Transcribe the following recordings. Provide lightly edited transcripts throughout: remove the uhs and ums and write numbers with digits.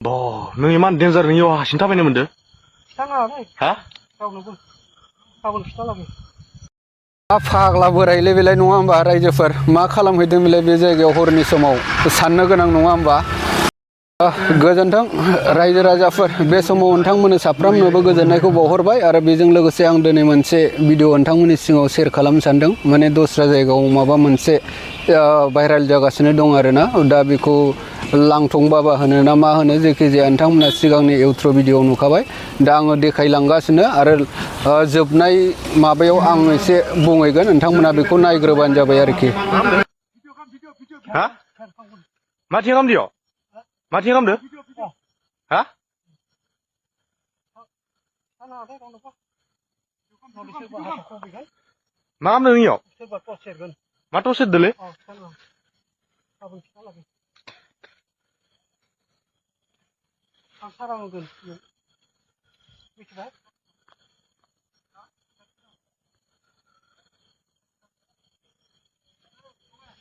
नों इमान डेन्जार नों इयाव हारसिं थाबायनो मोनदो? खिथानाङालै हा? रावनोबो गाबोन खिथालागै। फाग्ला बोरायलै बेलाय नङा होमबा रायजोफोर मा खालामहैदों बेलाय बे जायगायाव हरनि समाव साननो गोनां नङा होमबा? गोजोन्थों रायजो राजाफोर बे समाव नोंथांमोननो साफ्रोमनोबो गोजोननायखौ बावहरबाय आरो बेजों लोगोसे आं दिनै मोनसे भिडिअ नोंथांमोननि सिगाङाव शेयार खालामनो सानदों। माने दस्रा जायगायाव माबा मोनसे भाइराल जागासिनो दं आरोना, दा बेखौ लांथं बाबा होनो ना मा होनो, जायखिजाया नोंथांमोना सिगांनि इउट्र भिडिअ नुखाबाय। दा आङो देखायलांगासिनो आरो जोबनाय माबायाव आं एसे बुंहैगोन, नोंथांमोना बेखौ नायग्रोबानो जाबाय आरोखि। हा? माथो खालामदों? माथो खालामदो? हा? मा खालामदों नों इयाव? मा टर्च सेरदोंलै?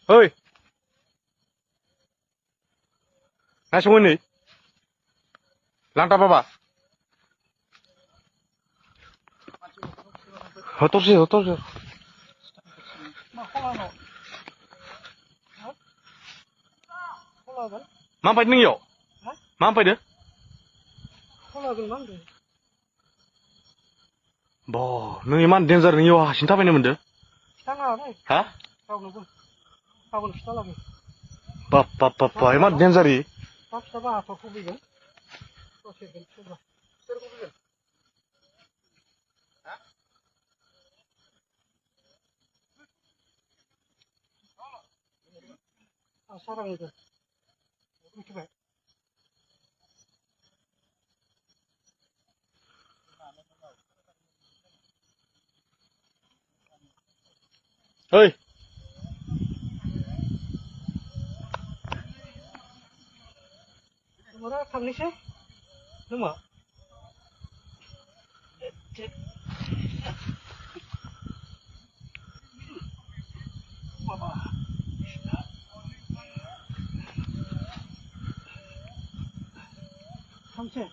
ओइ नायसंगोन नै लांटा बाबा टर्च मा फैदों नों इयाव? मा फैदो? नों इमान डेन्जार नों इयाव हारसिं थाबायनो मोनदो? खिथानाङालै हा? रावनोबो गाबोन खिथालागै। बाप इमान डेन्जार इयो? मा खिथाबा आहाथ' खुबैगोन दसेगोन सोरबा सोर खुबैगोन? आं सारा होगोन मिथिबाय। ओइ होमबा थांनोसै नामा? थांसै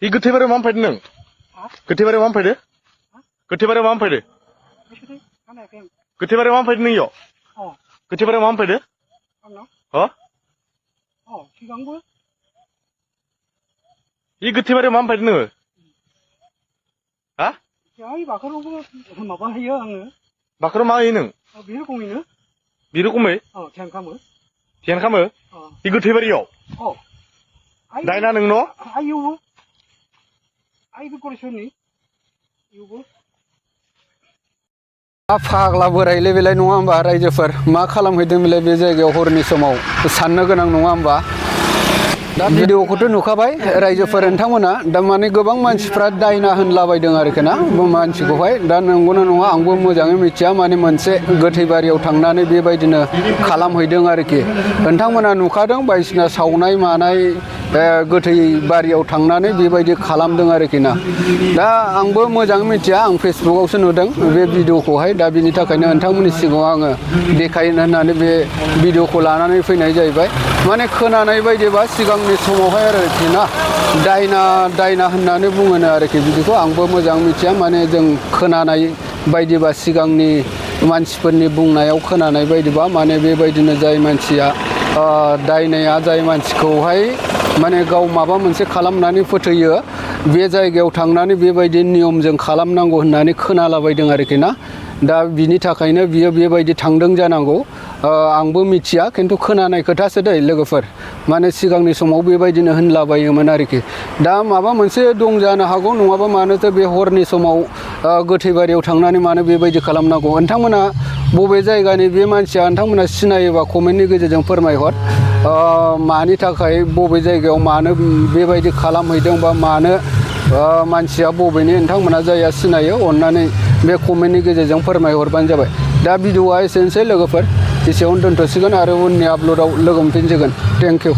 इ गोथैबारियाव मा फैदों नों? गोथैबारियाव मा फैदो? गोथैबारियाव मा फैदो? गोथैबारियाव मा फैदो नों इयाव? गोथैबारियाव मा फैदो? हो? सिगांबो इ गोथैबारियाव मा फैदो नोङो? हा? बाखरावबो माबा होयो आङो। बाखराव मा होयो नों? बे रोखोमैनो। बे रोखोमै? ध्यान खालामो। ध्यान खालामो? इ गोथैबारियाव? दायना नों न'? फाग्ला बोरायलै बेलाय नङा होमबा रायजोफोर मा खालामहैदों बेलाय बे जायगायाव हरनि समाव साननो गोनां नङा होमबा? दा भिडिअखौथ' नुखाबाय रायजोफोर नोंथांमोना। दा माने गोबां मानसिफ्रा दायना होनलाबायदों आरोखि ना मानसिखौहाय। दा नंगौना नङा आंबो मोजाङै मिथिया, माने मोनसे गोथै बारियाव थांनानै बेबायदिनो खालामहैदों आरोखि। नोंथांमोना नुखादों बायदिसिना सावनाय मानाय गोथै बारियाव थांनानै बेबायदि खालामदों आरोखि ना। दा आंबो मोजाङै मिथिया, आं फेसबुकआवसो नुदों बे भिडिअखौहाय। दा बिनि थाखायनो नोंथांमोननि सिगाङाव आङो देखायनो होननानै बे भिडिअखौ लानानै फैनाय जाहैबाय। माने खोनानाय बायदिबा सिगांनि समावहाय आरोखि ना दायना होननानै बुङोनो आरोखि। बिदिखौ आंबो मोजां मिथिया, माने जों खोनानाय बायदिबा सिगांनि मानसिफोरनि बुंनायाव खोनानाय बायदिबा माने बेबायदिनो जाय मानसिया दायनाया जाय मानसिखौहाय माने गाव माबा मोनसे खालामनानै फोथैयो बे जायगायाव थांनानै बेबायदि नियमजों खालामनांगौ होननानै खोनालाबायदों आरोखि ना। दा बिनि थाखायनो बियो बेबायदि थांदों जानांगौ। आंबो मिथिया, खिन्थु खोनानाय खोथासो दै लोगोफोर। माने सिगांनि समाव बेबायदिनो होनलाबायोमोन आरोखि। दा माबा मोनसे दं जानो हागौ, नङाबा मानोथो बे हरनि समाव गोथै बारियाव थांनानै मानो बेबायदि खालामनांगौ। नोंथांमोना बबे जायगानि बे मानसिया नोंथांमोना सिनायोबा कमेन्टनि गेजेरजों फोरमायहर। मानि थाखाय बबे जायगायाव मानो बेबायदि खालामहैदों बा मानो मानसिया बबेनि नोंथांमोना जायहा सिनायो अननानै बे कमेन्टनि गेजेरजों फोरमायहरबानो जाबाय। दा भिडिअआ एसेनोसै लोगोफोर, एसेयावनो दोनथ'सिगोन आरो उननि आपल'डआव लोगो मोनफिनसिगोन। Thank you.